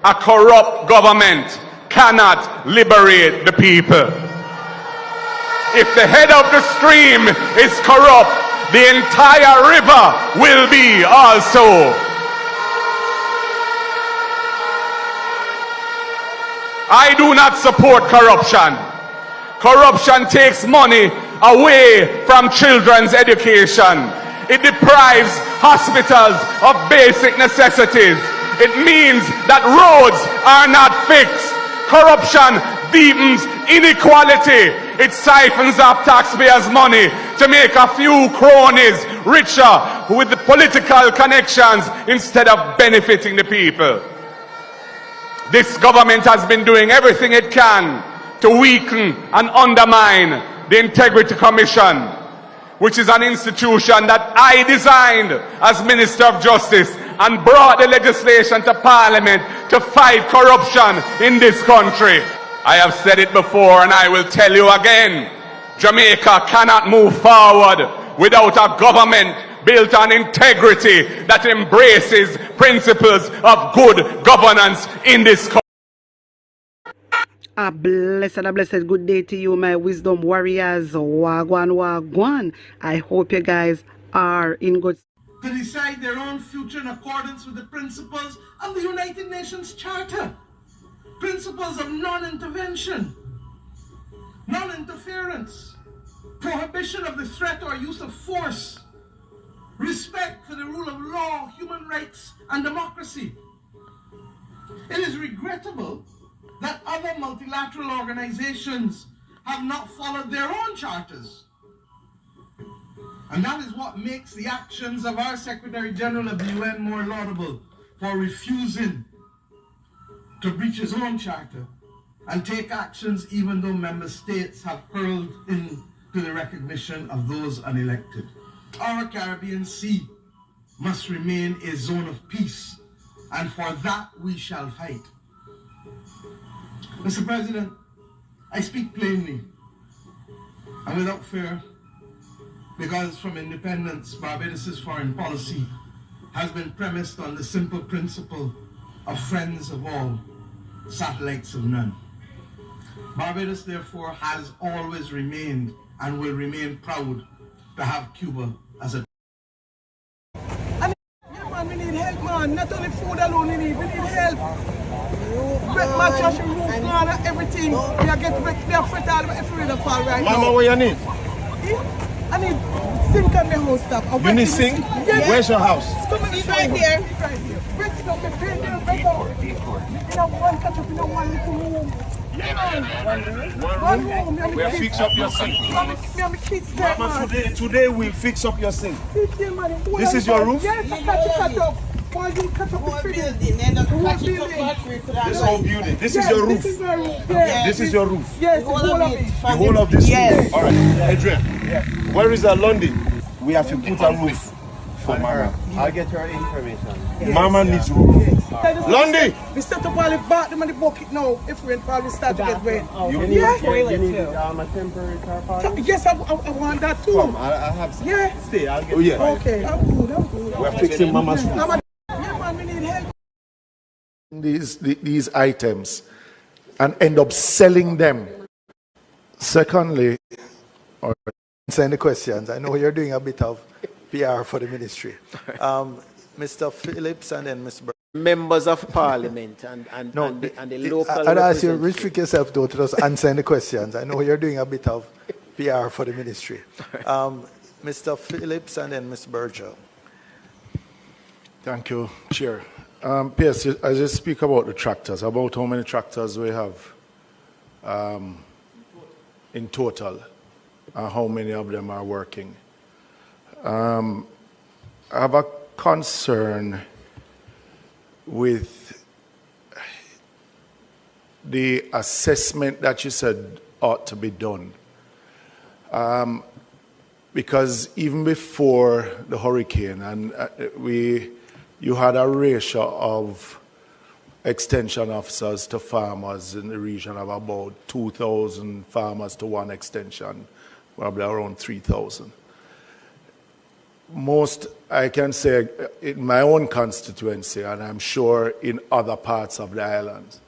A corrupt government cannot liberate the people. If the head of the stream is corrupt, the entire river will be also. I do not support corruption. Corruption takes money away from children's education. It deprives hospitals of basic necessities. It means that roads are not fixed. Corruption deepens inequality. It siphons off taxpayers' money to make a few cronies richer with the political connections instead of benefiting the people. This government has been doing everything it can to weaken and undermine the Integrity Commission, which is an institution that I designed as Minister of Justice and brought the legislation to Parliament to fight corruption in this country. I have said it before and I will tell you again, Jamaica cannot move forward without a government built on integrity that embraces principles of good governance in this country. A blessed good day to you, my wisdom warriors. Wagwan, wagwan. I hope you guys are in good. To decide their own future in accordance with the principles of the United Nations Charter. Principles of non-intervention, non-interference, prohibition of the threat or use of force, respect for the rule of law, human rights, and democracy. It is regrettable that other multilateral organizations have not followed their own charters. And that is what makes the actions of our Secretary General of the UN more laudable for refusing to breach his own charter and take actions even though member states have hurled into the recognition of those unelected. Our Caribbean Sea must remain a zone of peace, and for that we shall fight. Mr. President, I speak plainly and without fear, because from independence, Barbados' foreign policy has been premised on the simple principle of friends of all, satellites of none. Barbados, therefore, has always remained and will remain proud to have Cuba as a... Yeah, man, we need help, man. Not only food alone, we need help. Break mattress, roof, plan, everything. We are getting break there, fret all everywhere to fall right now. Mama, what you need? I need sink on the house stuff. You need sink? Yeah. Where's your house? It's coming right there. Right here. Break it up, break it up, break it up. You know, one catch up in one little room. One room. We'll fix up your sink. Mama, today we'll fix up your sink. This is your roof? Yes, catch up. Why you catch up the building? This whole building. This is your roof. This is my roof. Yes. This is your roof. Yes, the whole of it. The whole of this Yes. roof. All right, Adrian. Where is that London? We have to put a roof for Mama. I'll get your information. Yes. Mama needs roof. London! We set up all the bathroom and the bucket now. If we probably start to get wet. You need Yeah. toilet too. A temporary car park? Yes, I want that too. Come, I'll have some. Yeah. Stay, I'll get Oh, yeah. Okay, I'm good. We're fixing Mama's roof. Yeah, man, we need help. These items and end up selling them. Secondly, or answering the questions, I know you're doing a bit of PR for the ministry. Mr. Phillips and then Mr. Members of Parliament and the local. I'd ask you to restrict yourself to just answering the questions. I know you're doing a bit of PR for the ministry. Mr. Phillips and then Ms. Berger. Thank you, Chair. Pierce, I just speak about the tractors, about how many tractors we have in total, and how many of them are working. I have a concern with the assessment that you said ought to be done. Because even before the hurricane, and you had a ratio of extension officers to farmers in the region of about 2,000 farmers to one extension, probably around 3,000. most, I can say, in my own constituency, and I'm sure in other parts of the island,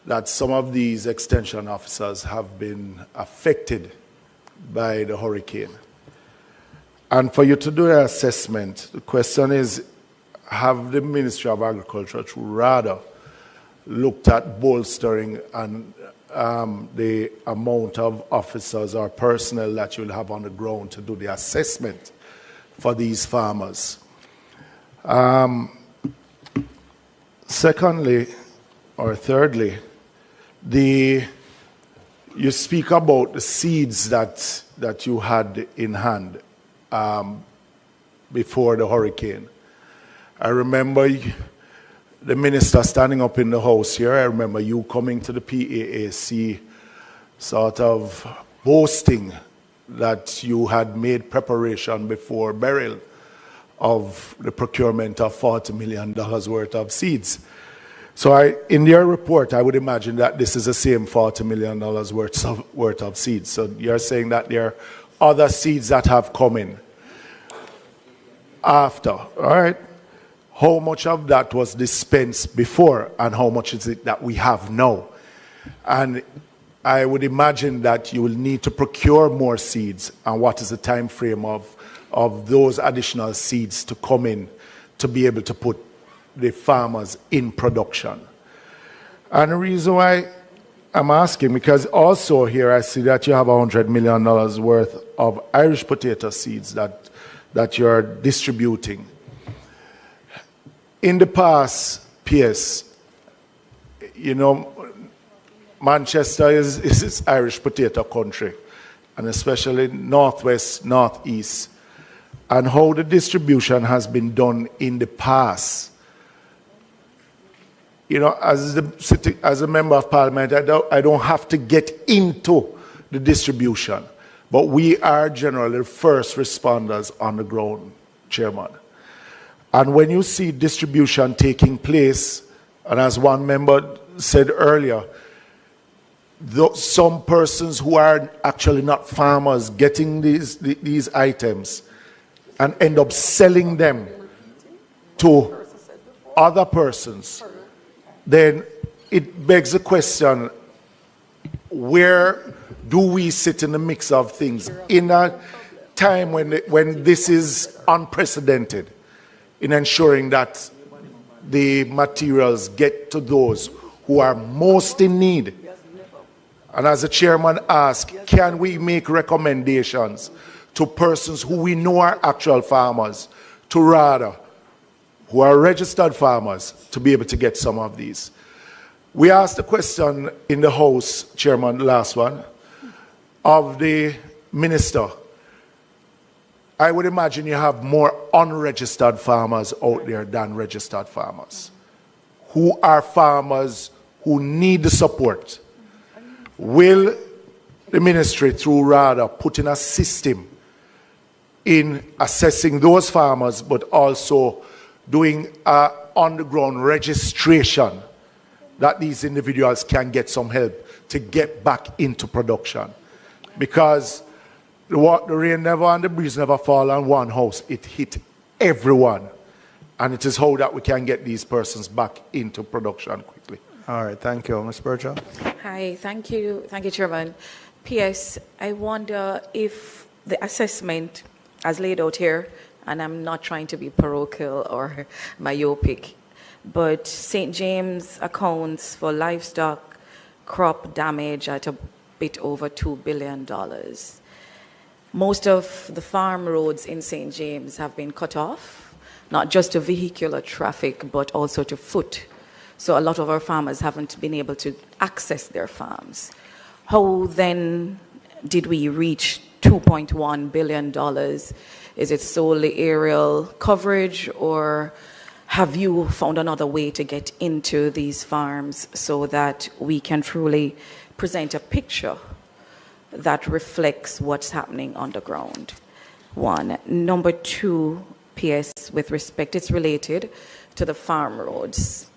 that some of these extension officers have been affected by the hurricane. And for you to do an assessment, the question is, have the Ministry of Agriculture, through RADA, looked at bolstering and the amount of officers or personnel that you'll have on the ground to do the assessment for these farmers? Secondly, or thirdly, you speak about the seeds that you had in hand before the hurricane. I remember the minister standing up in the house here. I remember you coming to the PAAC sort of boasting that you had made preparation before burial of the procurement of $40 million worth of seeds. So in your report, I would imagine that this is the same $40 million worth of seeds. So you're saying that there are other seeds that have come in after, all right? How much of that was dispensed before, and how much is it that we have now? And I would imagine that you will need to procure more seeds, and what is the time frame of those additional seeds to come in to be able to put the farmers in production. And the reason why I'm asking, because also here I see that you have $100 million worth of Irish potato seeds that you're distributing. In the past, PS, you know, Manchester is Irish potato country, and especially northwest, northeast, and how the distribution has been done in the past. You know, as a member of parliament, I don't have to get into the distribution, but we are generally the first responders on the ground, Chairman. And when you see distribution taking place, and as one member said earlier, some persons who are actually not farmers getting these items and end up selling them to other persons, then it begs the question, where do we sit in the mix of things in a time when this is unprecedented, in ensuring that the materials get to those who are most in need? And as the chairman asked, can we make recommendations to persons who we know are actual farmers, to RADA, who are registered farmers, to be able to get some of these? We asked the question in the House, Chairman, the last one, of the minister. I would imagine you have more unregistered farmers out there than registered farmers, who are farmers who need the support. Will the ministry, through RADA, put in a system in assessing those farmers, but also doing on-the-ground registration that these individuals can get some help to get back into production? Because the rain never and the breeze never fall on one house. It hit everyone. And it is how that we can get these persons back into production quickly. All right, thank you. Ms. Berger? Hi, thank you, Chairman. P.S. I wonder if the assessment as laid out here, and I'm not trying to be parochial or myopic, but St. James accounts for livestock crop damage at a bit over $2 billion. Most of the farm roads in St. James have been cut off, not just to vehicular traffic, but also to foot. So a lot of our farmers haven't been able to access their farms. How then did we reach $2.1 billion? Is it solely aerial coverage, or have you found another way to get into these farms so that we can truly present a picture that reflects what's happening on the ground? One. Number two, PS, with respect, it's related to the farm roads.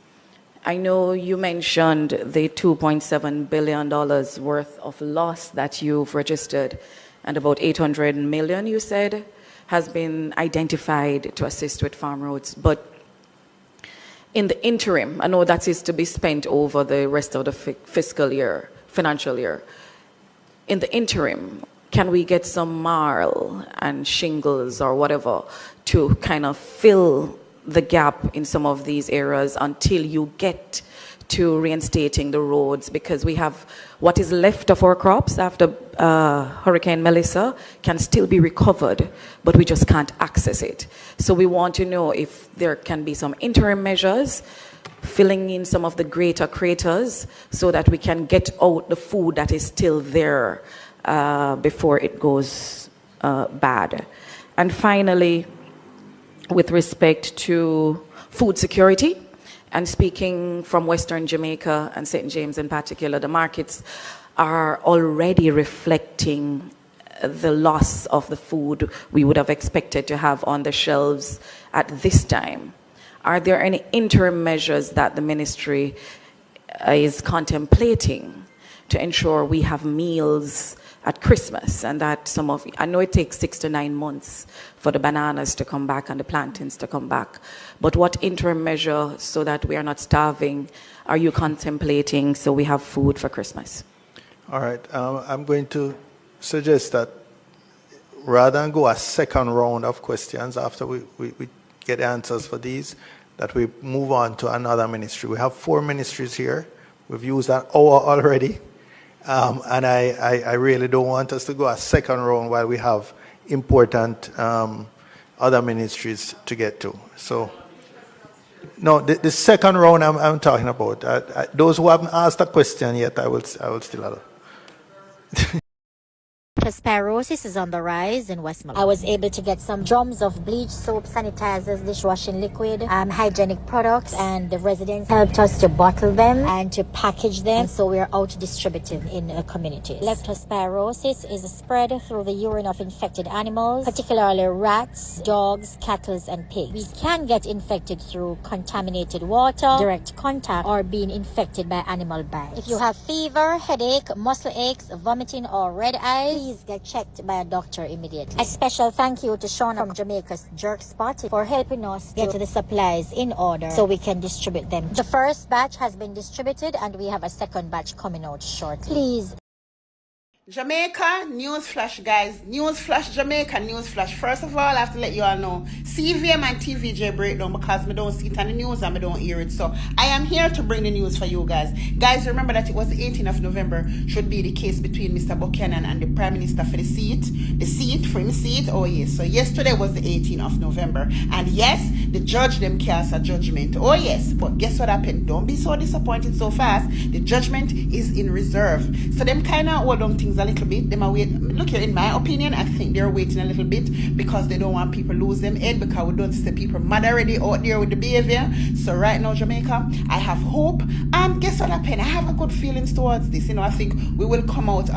I know you mentioned the $2.7 billion worth of loss that you've registered, and about 800 million, you said, has been identified to assist with farm roads. But in the interim, I know that is to be spent over the rest of the financial year. In the interim, can we get some marl and shingles or whatever to kind of fill the gap in some of these areas until you get to reinstating the roads? Because we have what is left of our crops after Hurricane Melissa can still be recovered, but we just can't access it. So we want to know if there can be some interim measures, filling in some of the greater craters so that we can get out the food that is still there before it goes bad. And finally, with respect to food security, and speaking from Western Jamaica and St. James in particular, the markets are already reflecting the loss of the food we would have expected to have on the shelves at this time. Are there any interim measures that the ministry is contemplating to ensure we have meals at Christmas, and that I know it takes 6 to 9 months for the bananas to come back and the plantains to come back, but what interim measure so that we are not starving are you contemplating so we have food for Christmas? All right, I'm going to suggest that rather than go a second round of questions after we get answers for these, that we move on to another ministry. We have 4 ministries here. We've used an hour already. And I really don't want us to go a second round while we have important other ministries to get to. So, no, the second round I'm talking about. Those who haven't asked a question yet, I will still allow. Leptospirosis is on the rise in Westmoreland. I was able to get some drums of bleach, soap, sanitizers, dishwashing liquid, hygienic products, and the residents helped us to bottle them and to package them, so we're out distributing in the communities. Leptospirosis is spread through the urine of infected animals, particularly rats, dogs, cattle, and pigs. We can get infected through contaminated water, direct contact, or being infected by animal bites. If you have fever, headache, muscle aches, vomiting, or red eyes, please get checked by a doctor immediately. A special thank you to Shauna from Jamaica's Jerk Spot for helping us get the supplies in order so we can distribute them. The first batch has been distributed and we have a second batch coming out shortly. Please. Jamaica, news flash, guys. News flash, Jamaica, news flash. First of all, I have to let you all know CVM and TVJ breakdown because I don't see it on the news and I don't hear it. So I am here to bring the news for you guys. Guys, remember that it was the 18th of November should be the case between Mr. Buchanan and the Prime Minister for the seat. The seat, for him seat. Oh yes. So yesterday was the 18th of November. And yes, the judge them cast a judgment. Oh yes. But guess what happened? Don't be so disappointed so fast. The judgment is in reserve. So them kind of hold on things a little bit. Them are wait. Look here, in my opinion, I think they're waiting a little bit because they don't want people lose them head, because we don't see people mad already out there with the behavior. So right now, Jamaica, I have hope, and guess what happened? I have a good feelings towards this. You know, I think we will come out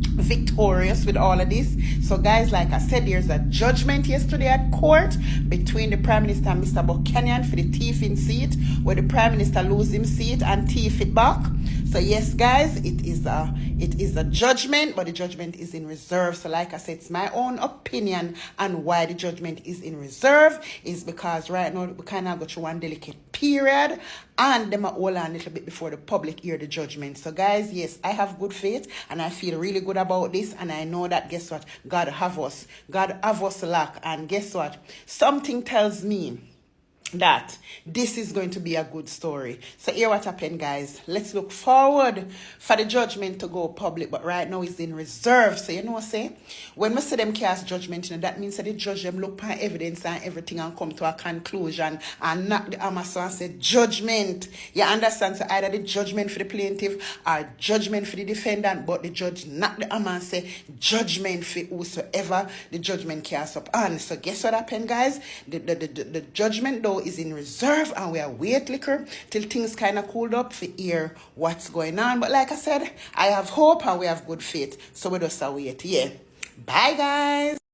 victorious with all of this. So guys, like I said, there's a judgment yesterday at court between the Prime Minister and Mr. Buchanan for the thieving seat, where the Prime Minister lose him seat and thief it back. So yes, guys, it is a judgment, but the judgment is in reserve. So like I said, it's my own opinion, and why the judgment is in reserve is because right now we kind of go through one delicate period, and them are all on a little bit before the public hear the judgment. So guys, yes, I have good faith and I feel really good about this, and I know that, guess what, God have us luck. And guess what, something tells me that this is going to be a good story. So here what happened, guys. Let's look forward for the judgment to go public, but right now it's in reserve. So you know what I say, when we see them cast judgment, you know, that means that the judge them look at evidence and everything and come to a conclusion and knock the hammer so and say judgment. You understand? So either the judgment for the plaintiff or judgment for the defendant, but the judge knock the hammer and say judgment for whosoever the judgment cast up on. So guess what happened, guys? The judgment though is in reserve, and we are wait liquor till things kind of cooled up for hear what's going on. But like I said, I have hope and we have good faith, so we just wait. Yeah, bye guys.